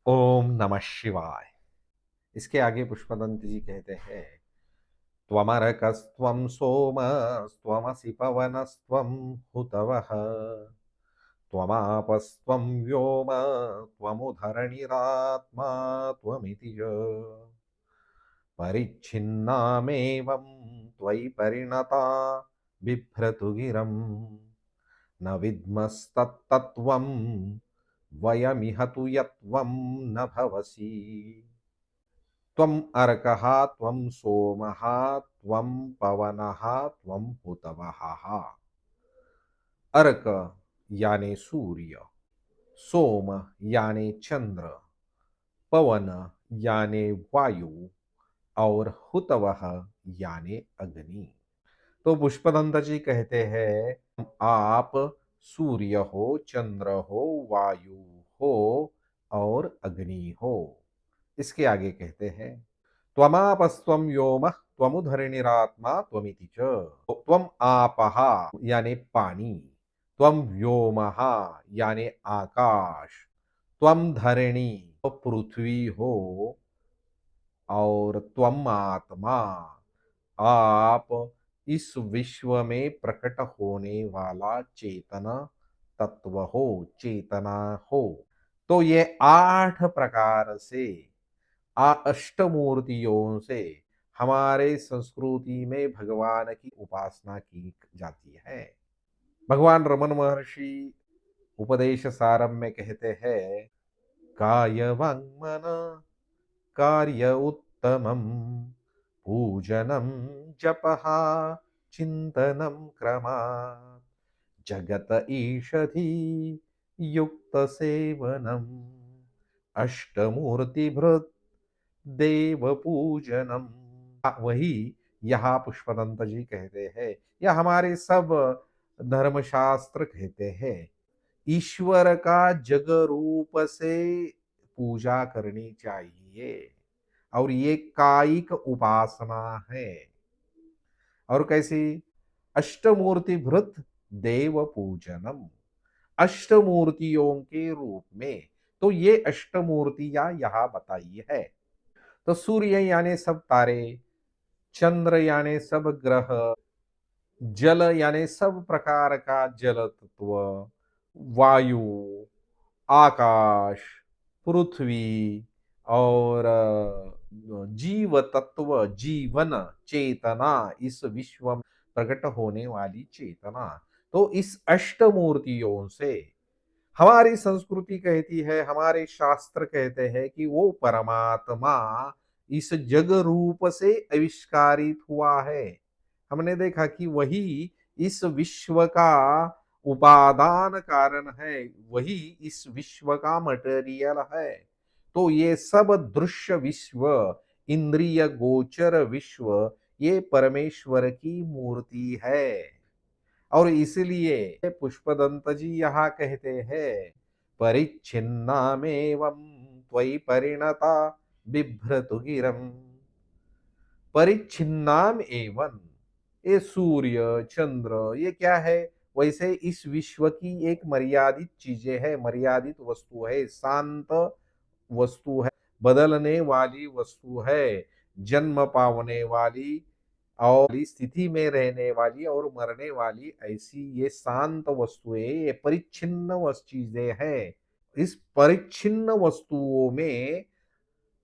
ओम नमः शिवाय। इसके आगे पुष्पदंत जी कहते हैं, त्वमरकस्त्वं सोमस्त्वमसि पवनस्त्वं हुतवः, त्वमापस्त्वं व्योम त्वमुधरणिरात्मा त्वमिति च। परिच्छिन्नामेवं त्वयि परिणता बिभ्रतु गिरम्, न विद्मस्तत्तत्त्वं वयमिह तु यत्त्वं न भवसि। त्वम् अर्कः त्वं सोमः त्वं पवनः त्वं हुतवः। अर्क यानी सूर्य, सोम यानी चंद्र, पवन यानी वायु और हुतवह यानी अग्नि। तो पुष्पदंत जी कहते हैं, आप सूर्य हो, चंद्र हो, वायु हो और अग्नि हो। इसके आगे कहते हैं, त्वमापस्त्वं व्योमः त्वमुधरणिरात्मा त्वमिति च। त्वम आपः यानी पानी, त्वम व्योमः यानी आकाश, त्वम धरणी तो पृथ्वी हो, और त्वम आत्मा आप इस विश्व में प्रकट होने वाला चेतन तत्व हो, चेतना हो। तो ये 8 प्रकार से अष्टमूर्तियों से हमारे संस्कृति में भगवान की उपासना की जाती है। भगवान रमन महर्षि उपदेश सारम में कहते हैं, काय वांग मन कार्य उत्तमम पूजनम जपः चिंतनम क्रमात् जगत ईषधि युक्त सेवनम अष्टमूर्तिभृत देव पूजनम। वही यहाँ पुष्पदंत जी कहते हैं, या हमारे सब धर्मशास्त्र कहते हैं, ईश्वर का जग रूप से पूजा करनी चाहिए, और ये कायिक उपासना है। और कैसी? अष्टमूर्ति भृत देव पूजनम, अष्टमूर्तियों के रूप में। तो ये अष्टमूर्तियां यहाँ बताई है। तो सूर्य यानी सब तारे, चंद्र यानी सब ग्रह, जल यानी सब प्रकार का जल तत्व, वायु, आकाश, पृथ्वी और जीव तत्व, जीवन, चेतना, इस विश्व में प्रकट होने वाली चेतना। तो इस अष्टमूर्तियों से हमारी संस्कृति कहती है, हमारे शास्त्र कहते हैं कि वो परमात्मा इस जग रूप से आविष्कारित हुआ है। हमने देखा कि वही इस विश्व का उपादान कारण है, वही इस विश्व का मटेरियल है। तो ये सब दृश्य विश्व, इंद्रिय गोचर विश्व, ये परमेश्वर की मूर्ति है। और इसलिए पुष्पदंत जी यहाँ कहते हैं, परिच्छिन्नामेवं त्वयि परिणता बिभ्रतु गिरम्। परिच्छिन्नाम एवं, ये सूर्य चंद्र ये क्या है? वैसे इस विश्व की एक मर्यादित चीजें है, मर्यादित वस्तु है, शांत वस्तु है, बदलने वाली वस्तु है, जन्म पावने वाली और स्थिति में रहने वाली और मरने वाली, ऐसी ये शांत वस्तुएं, ये परिच्छिन्न चीजें हैं। इस परिच्छिन्न वस्तुओं में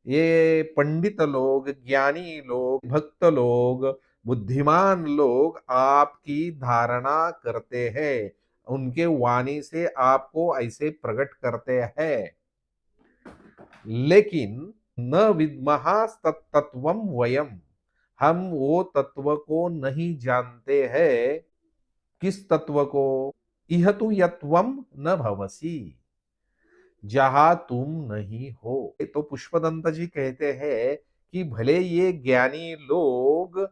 ये पंडित लोग, ज्ञानी लोग, भक्त लोग, बुद्धिमान लोग आपकी धारणा करते हैं, उनके वाणी से आपको ऐसे प्रकट करते हैं। लेकिन न विद्महा तत्वम वयम, हम वो तत्व को नहीं जानते हैं। किस तत्व को? इह तु यत्वम न भवसी, जहां तुम नहीं हो। तो पुष्पदंत जी कहते हैं कि भले ये ज्ञानी लोग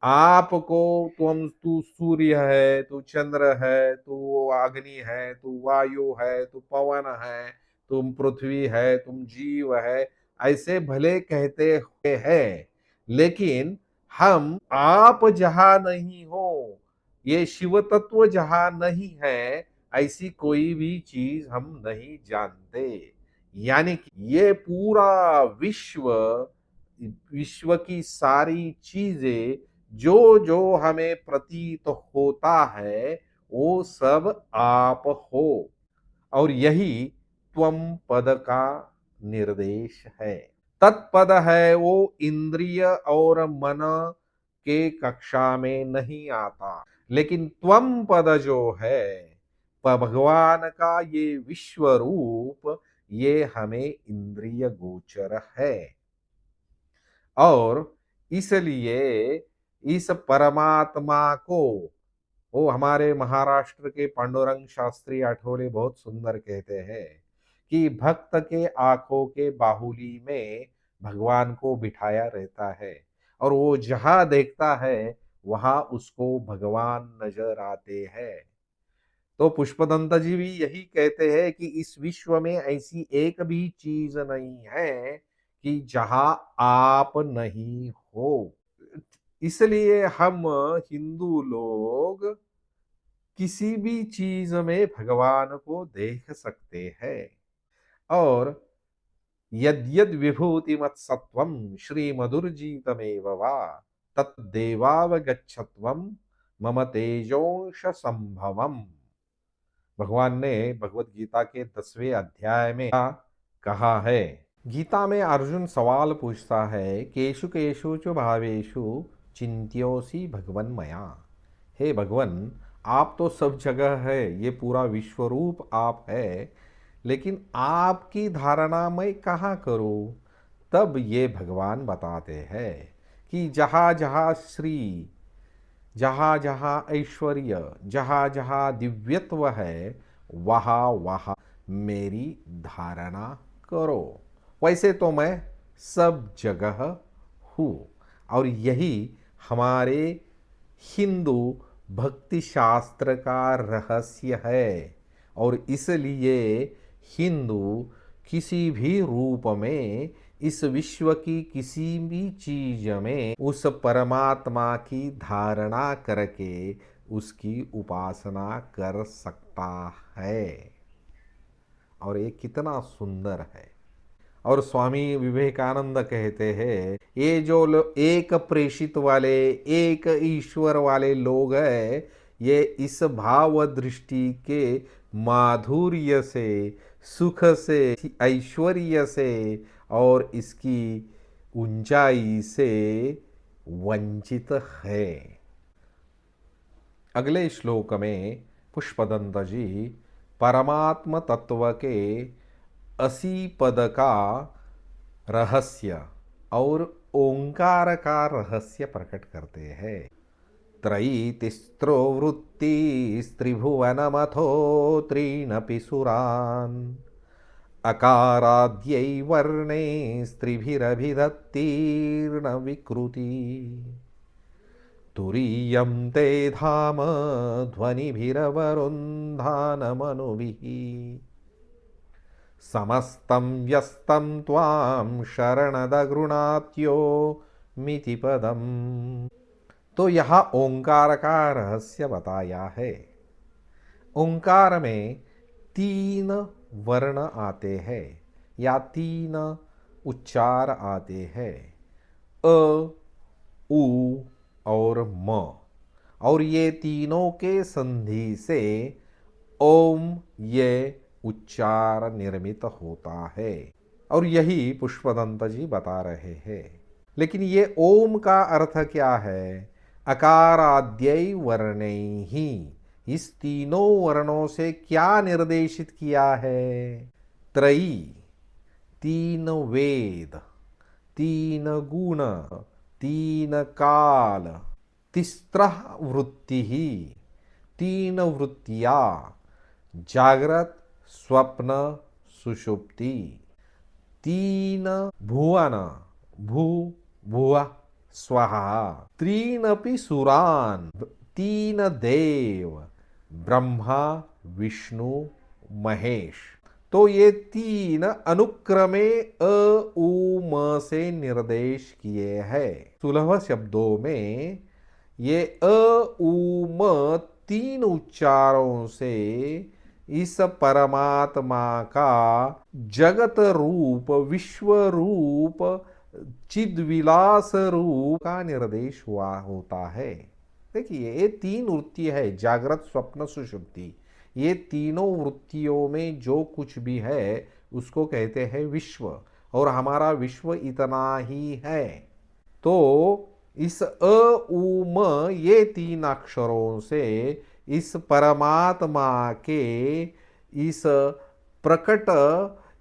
आपको, तू सूर्य है, तू चंद्र है, तू अग्नि है, तू वायु है, तू पवन है, तुम पृथ्वी है, तुम जीव है, ऐसे भले कहते हैं, लेकिन हम आप जहां नहीं हो, ये शिव तत्व जहां नहीं है, ऐसी कोई भी चीज हम नहीं जानते। यानी कि ये पूरा विश्व, विश्व की सारी चीजें जो जो हमें प्रतीत होता है वो सब आप हो, और यही त्वम पद का निर्देश है। तत्पद है वो इंद्रिय और मन के कक्षा में नहीं आता, लेकिन त्वम पद जो है भगवान का ये विश्व रूप, ये हमें इंद्रिय गोचर है। और इसलिए इस परमात्मा को वो हमारे महाराष्ट्र के पांडुरंग शास्त्री आठवले बहुत सुंदर कहते हैं कि भक्त के आंखों के बाहुली में भगवान को बिठाया रहता है, और वो जहां देखता है वहां उसको भगवान नजर आते हैं। तो पुष्पदंत जी भी यही कहते हैं कि इस विश्व में ऐसी एक भी चीज नहीं है कि जहां आप नहीं हो। इसलिए हम हिंदू लोग किसी भी चीज में भगवान को देख सकते हैं। और यद्यद विभूतिमत्सत्वं श्रीमधुर्जितमेव वा तत्देवावगच्छत्वं मम तेजोंश संभवम। भगवान ने भगवत गीता के 10वें अध्याय में कहा है। गीता में अर्जुन सवाल पूछता है, केशु केशु च भावेषु चिंत्योसी भगवन मया। हे भगवन, आप तो सब जगह है, ये पूरा विश्व रूप आप है, लेकिन आपकी धारणा मैं कहाँ करूं? तब ये भगवान बताते हैं कि जहाँ जहाँ श्री, जहाँ जहाँ ऐश्वर्य, जहाँ जहाँ दिव्यत्व है, वहाँ वहाँ मेरी धारणा करो। वैसे तो मैं सब जगह हूँ, और यही हमारे हिंदू भक्ति शास्त्र का रहस्य है। और इसलिए हिंदू किसी भी रूप में इस विश्व की किसी भी चीज में उस परमात्मा की धारणा करके उसकी उपासना कर सकता है। और ये कितना सुंदर है। और स्वामी विवेकानंद कहते हैं, ये जो एक प्रेषित वाले, एक ईश्वर वाले लोग हैं, ये इस भाव दृष्टि के माधुर्य से, सुख से, ऐश्वर्य से और इसकी ऊंचाई से वंचित है। अगले श्लोक में पुष्पदंत जी परमात्म तत्व के 80 पद का रहस्य और ओंकार का रहस्य प्रकट करते हैं। त्रयी तिस्रो वृत्ति त्रिभुवनमथो त्रीनपि सुरान् अकाराद्यै वर्णे स्त्रिभिरभिधत्तीर्ण विकृति तुरीयं ते धाम ध्वनिभिरवरुन्धानमनुभिः समस्तं व्यस्तं त्वां शरणदगृणात्यो मिति पदम्। तो यहाँ ओंकार का रहस्य बताया है। ओंकार में 3 वर्ण आते हैं या 3 उच्चार आते हैं, अ, उ और म, और ये तीनों के संधि से ओम ये उच्चार निर्मित होता है। और यही पुष्पदंत जी बता रहे हैं। लेकिन ये ओम का अर्थ क्या है? अकाराद्यै वर्णैः, इस तीनों वर्णों से क्या निर्देशित किया है? त्रयी, 3 वेद, 3 गुण, 3 काल, तिस्रः वृत्तिः, 3 वृत्तियाँ, जागृत, स्वप्न, सुषुप्ति, 3 भुवन, भू भुव स्वहा, त्रीनपि सुरान, 3 देव, ब्रह्मा, विष्णु, महेश। तो ये 3 अनुक्रमे अ उ म से निर्देश किए हैं। सुलभ शब्दों में ये अ उ म 3 उच्चारों से इस परमात्मा का जगत रूप, विश्व रूप, चिद्विलास रूप का निर्देश हुआ होता है। देखिए, ये तीन वृत्ति है, जागृत, स्वप्न, सुषुप्ति। ये तीनों वृत्तियों में जो कुछ भी है उसको कहते हैं विश्व, और हमारा विश्व इतना ही है। तो इस अ उ म ये तीन अक्षरों से इस परमात्मा के इस प्रकट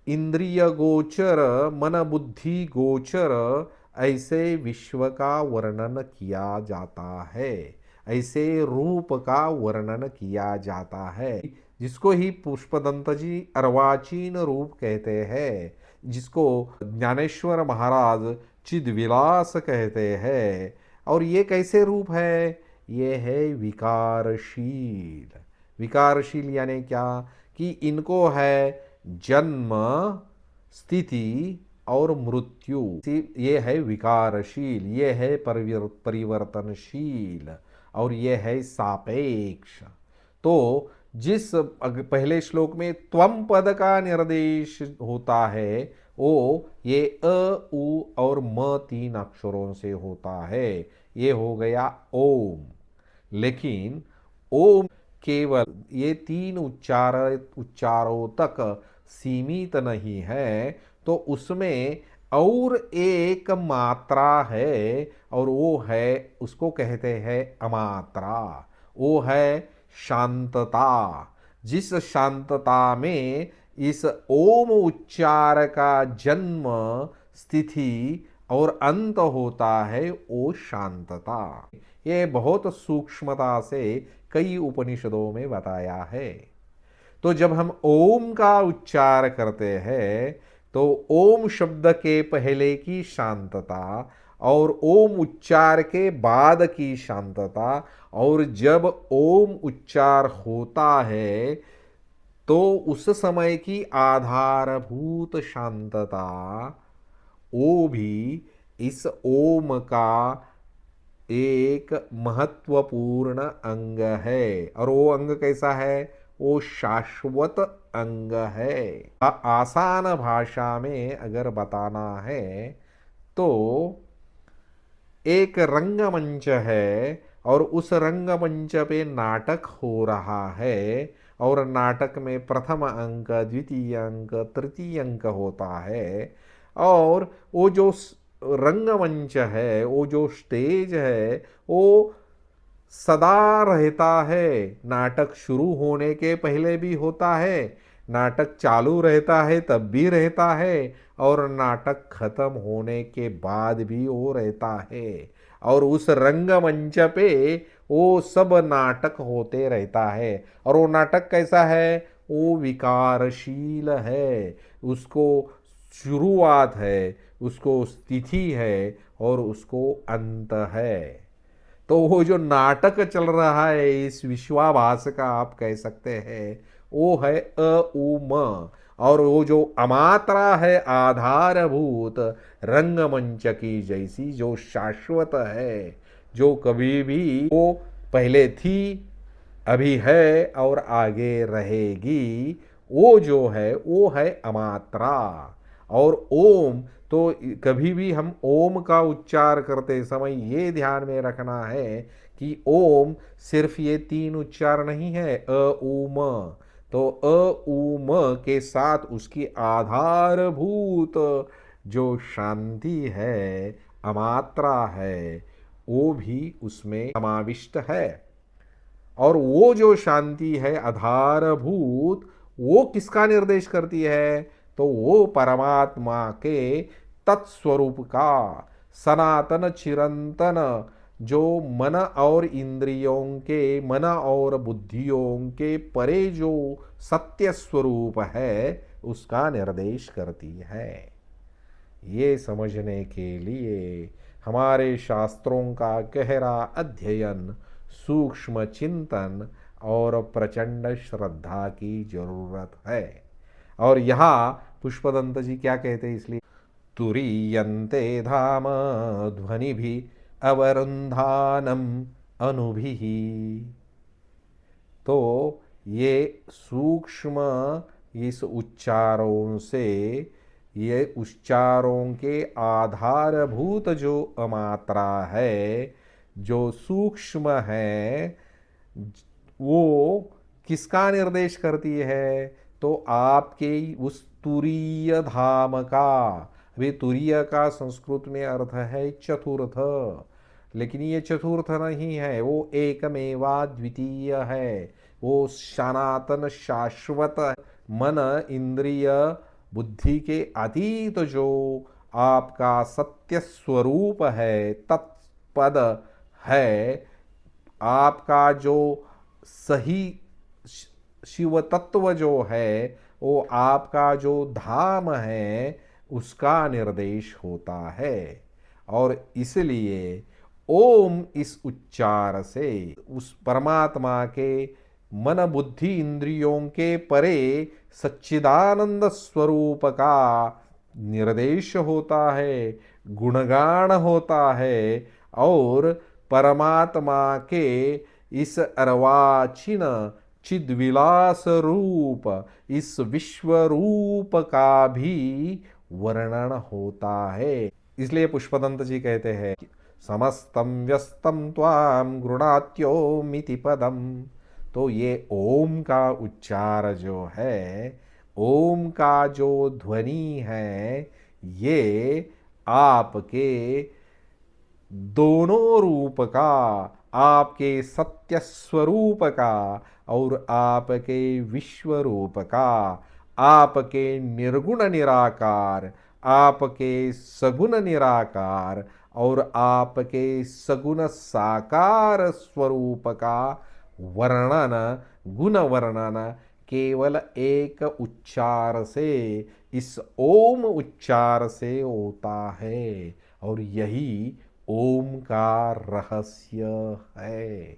इंद्रिय गोचर, मन बुद्धि गोचर ऐसे विश्व का वर्णन किया जाता है, ऐसे रूप का वर्णन किया जाता है, जिसको ही पुष्पदंत जी अर्वाचीन रूप कहते हैं, जिसको ज्ञानेश्वर महाराज चिद्विलास कहते हैं। और ये कैसे रूप है? ये है विकारशील। विकारशील यानी क्या? कि इनको है जन्म, स्थिति और मृत्यु। ये है विकारशील, ये है परिवर्तनशील, और ये है सापेक्ष। तो जिस पहले श्लोक में त्वम पद का निर्देश होता है, वो ये अ, उ और म तीन अक्षरों से होता है। ये हो गया ओम। लेकिन ओम केवल ये तीन उच्चारों तक सीमित नहीं है, तो उसमें और एक मात्रा है, और वो है, उसको कहते हैं अमात्रा। वो है शांतता। जिस शांतता में इस ओम उच्चार का जन्म, स्थिति और अंत होता है, वो शांतता। ये बहुत सूक्ष्मता से कई उपनिषदों में बताया है। तो जब हम ओम का उच्चार करते हैं, तो ओम शब्द के पहले की शांतता और ओम उच्चार के बाद की शांतता, और जब ओम उच्चार होता है तो उस समय की आधारभूत शांतता, वो भी इस ओम का एक महत्वपूर्ण अंग है। और वो अंग कैसा है? वो शाश्वत अंग है। आसान भाषा में अगर बताना है तो एक रंगमंच है, और उस रंगमंच पे नाटक हो रहा है, और नाटक में प्रथम अंक, द्वितीय अंक, तृतीय अंक होता है। और वो जो रंगमंच है, वो जो स्टेज है, वो सदा रहता है। नाटक शुरू होने के पहले भी होता है, नाटक चालू रहता है तब भी रहता है, और नाटक खत्म होने के बाद भी वो रहता है। और उस रंगमंच पे वो सब नाटक होते रहता है। और वो नाटक कैसा है? वो विकारशील है। उसको शुरुआत है, उसको स्थिति है, और उसको अंत है। तो वो जो नाटक चल रहा है, इस विश्वाभास का आप कह सकते हैं, वो है अ उ म। और वो जो अमात्रा है, आधारभूत रंगमंच की जैसी, जो शाश्वत है, जो कभी भी वो पहले थी, अभी है और आगे रहेगी, वो जो है वो है अमात्रा। और ओम, तो कभी भी हम ओम का उच्चार करते समय ये ध्यान में रखना है कि ओम सिर्फ ये तीन उच्चार नहीं है, अ उ म। तो अ उ म के साथ उसकी आधारभूत जो शांति है, अमात्रा है, वो भी उसमें समाविष्ट है। और वो जो शांति है आधारभूत, वो किसका निर्देश करती है? तो वो परमात्मा के तत्स्वरूप का, सनातन चिरंतन, जो मन और इंद्रियों के, मन और बुद्धियों के परे जो सत्य स्वरूप है, उसका निर्देश करती है। ये समझने के लिए हमारे शास्त्रों का गहरा अध्ययन, सूक्ष्म चिंतन और प्रचंड श्रद्धा की जरूरत है। और यहाँ पुष्पदंत जी क्या कहते हैं? इसलिए तुरीयन्ते धाम ध्वनि भी अवरुन्धानम अनुभि। तो ये सूक्ष्म इस उच्चारों से, ये उच्चारों के आधारभूत जो अमात्रा है, जो सूक्ष्म है, वो किसका निर्देश करती है? तो आपके उस तुरीय धाम का। अभी तुरीय का संस्कृत में अर्थ है चतुर्थ, लेकिन ये चतुर्थ नहीं है, वो एकमेवा द्वितीय है। वो सनातन शाश्वत मन इंद्रिय बुद्धि के अतीत जो आपका सत्य स्वरूप है, तत्पद है, आपका जो सही शिव तत्व जो है, वो आपका जो धाम है, उसका निर्देश होता है। और इसलिए ओम इस उच्चार से उस परमात्मा के मन बुद्धि इंद्रियों के परे सच्चिदानंद स्वरूप का निर्देश होता है, गुणगान होता है, और परमात्मा के इस अर्वाचीन चिद्विलास रूप, इस विश्व रूप का भी वर्णन होता है। इसलिए पुष्पदंत जी कहते हैं, समस्तम व्यस्तम त्वाम गृणात्यो मिति पदम। तो ये ओम का उच्चार जो है, ओम का जो ध्वनि है, ये आपके दोनों रूप का, आपके सत्य स्वरूप का और आपके विश्व रूप का, आपके निर्गुण निराकार, आपके सगुण निराकार और आपके सगुण साकार स्वरूप का वर्णन, गुण वर्णन केवल एक उच्चार से, इस ओम उच्चार से होता है। और यही ओम का रहस्य है।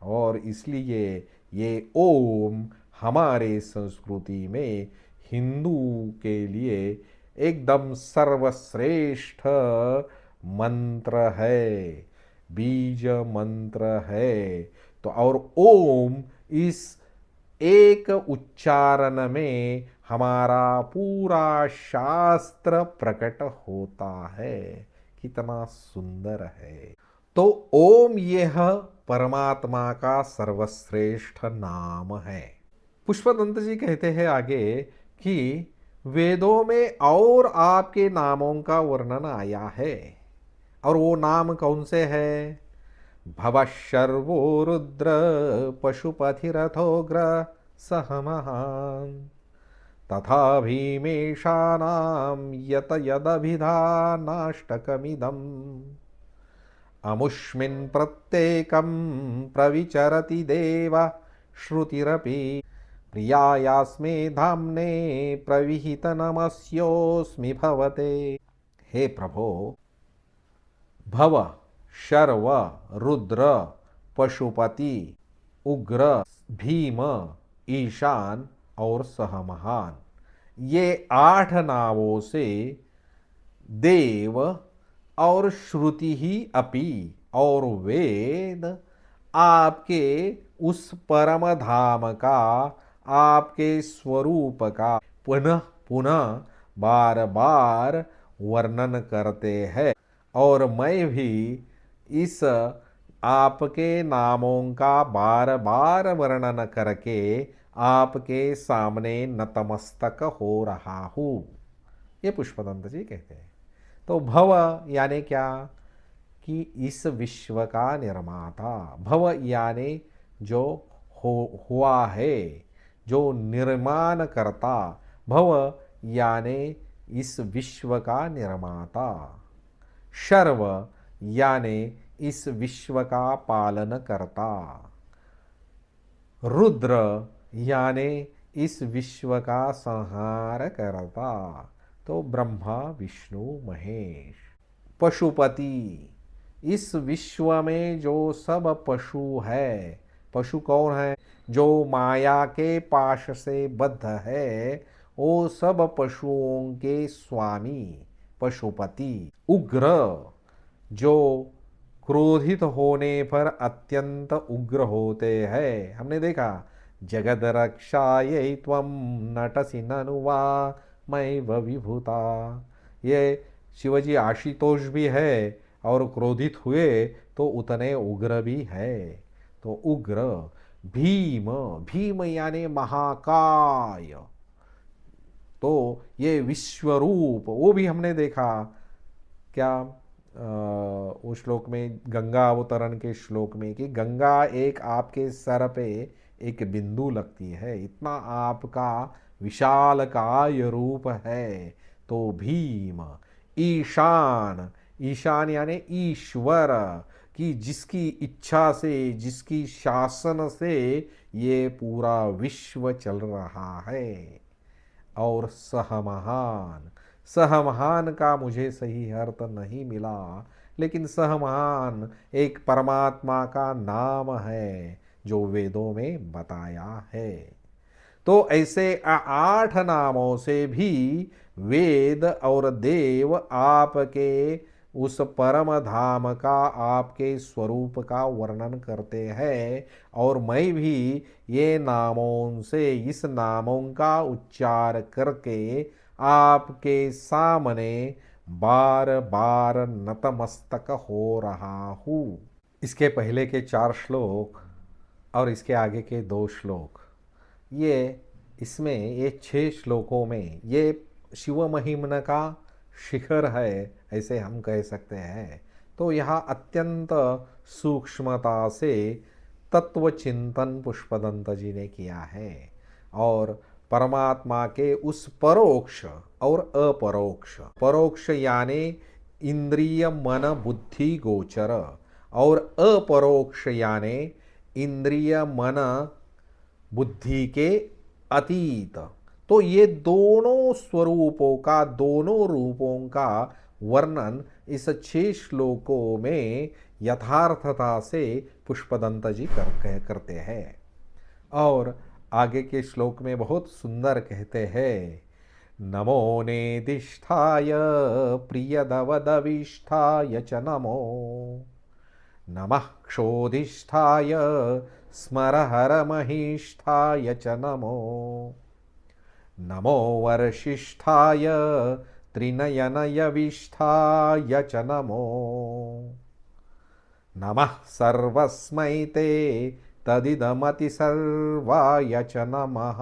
और इसलिए ये ओम हमारे संस्कृति में हिंदू के लिए एकदम सर्वश्रेष्ठ मंत्र है, बीज मंत्र है। तो और ओम इस एक उच्चारण में हमारा पूरा शास्त्र प्रकट होता है। कितना सुंदर है। तो ओम यह परमात्मा का सर्वश्रेष्ठ नाम है। पुष्पदंत जी कहते हैं आगे कि वेदों में और आपके नामों का वर्णन आया है, और वो नाम कौन से है? भव शर्वो रुद्र पशुपतिरथोग्र सह महान् तथा भीमेशानां यत यदभिधानाष्टकमिदम् अमुष्मिन् प्रत्येकं प्रविचरति देव श्रुतिरपि प्रियायास्मे धाम्ने प्रविहितनमस्योऽस्मि भवते। हे प्रभो, भव, शर्व, रुद्र, पशुपति, उग्र, भीम, ईशान और सहमहान, ये 8 नामों से देव और श्रुति ही अपि और वेद आपके उस परम धाम का, आपके स्वरूप का पुनः पुनः बार बार वर्णन करते हैं। और मैं भी इस आपके नामों का बार बार वर्णन करके आपके सामने नतमस्तक हो रहा हूँ। ये पुष्पदंत जी कहते हैं। तो भव यानी क्या? कि इस विश्व का निर्माता। भव यानी जो हुआ है, जो निर्माण करता। भव यानी इस विश्व का निर्माता। शर्व यानी इस विश्व का पालन करता। रुद्र यानी इस विश्व का संहार करता। तो ब्रह्मा विष्णु महेश। पशुपति, इस विश्व में जो सब पशु है, पशु कौन है? जो माया के पाश से बद्ध है, वो सब पशुओं के स्वामी पशुपति। उग्र, जो क्रोधित होने पर अत्यंत उग्र होते हैं। हमने देखा जगद्रक्षायै त्वं नटसि ननु वा मैव विभूता। ये शिवजी आशुतोष भी है और क्रोधित हुए तो उतने उग्र भी है। तो उग्र भीम, भीम यानी महाकाय। तो ये विश्वरूप वो भी हमने देखा क्या उस श्लोक में, गंगा अवतरण के श्लोक में, कि गंगा एक आपके सर पे एक बिंदु लगती है, इतना आपका विशाल काय रूप है। तो भीम ईशान, ईशान यानी ईश्वर, कि जिसकी इच्छा से, जिसकी शासन से ये पूरा विश्व चल रहा है। और सहमहान, सहमहान का मुझे सही अर्थ नहीं मिला, लेकिन सहमहान एक परमात्मा का नाम है जो वेदों में बताया है। तो ऐसे 8 नामों से भी वेद और देव आपके उस परम धाम का, आपके स्वरूप का वर्णन करते हैं। और मैं भी ये नामों से, इस नामों का उच्चार करके आपके सामने बार बार नतमस्तक हो रहा हूँ। इसके पहले के 4 श्लोक और इसके आगे के 2 श्लोक, ये इसमें ये 6 श्लोकों में ये शिव महिम्न का शिखर है, ऐसे हम कह सकते हैं। तो यहाँ अत्यंत सूक्ष्मता से तत्व चिंतन पुष्पदंत जी ने किया है और परमात्मा के उस परोक्ष और अपरोक्ष, परोक्ष यानी इंद्रिय मन बुद्धि गोचर और अपरोक्ष यानी इंद्रिय मन बुद्धि के अतीत। तो ये दोनों स्वरूपों का, दोनों रूपों का वर्णन इस 6 श्लोकों में यथार्थता से पुष्पदंत जी करते हैं। और आगे के श्लोक में बहुत सुंदर कहते हैं, नमो नेदिष्ठाय प्रियदवदविष्ठाय च नमो, नमः क्षोधिष्ठाय स्मरहरमहिष्ठाय च नमो, नमो वर्षिष्ठाय त्रिनयनयविष्ठाय च नमो, नमः सर्वस्मै ते तदिदमतिसर्वाय च नमः।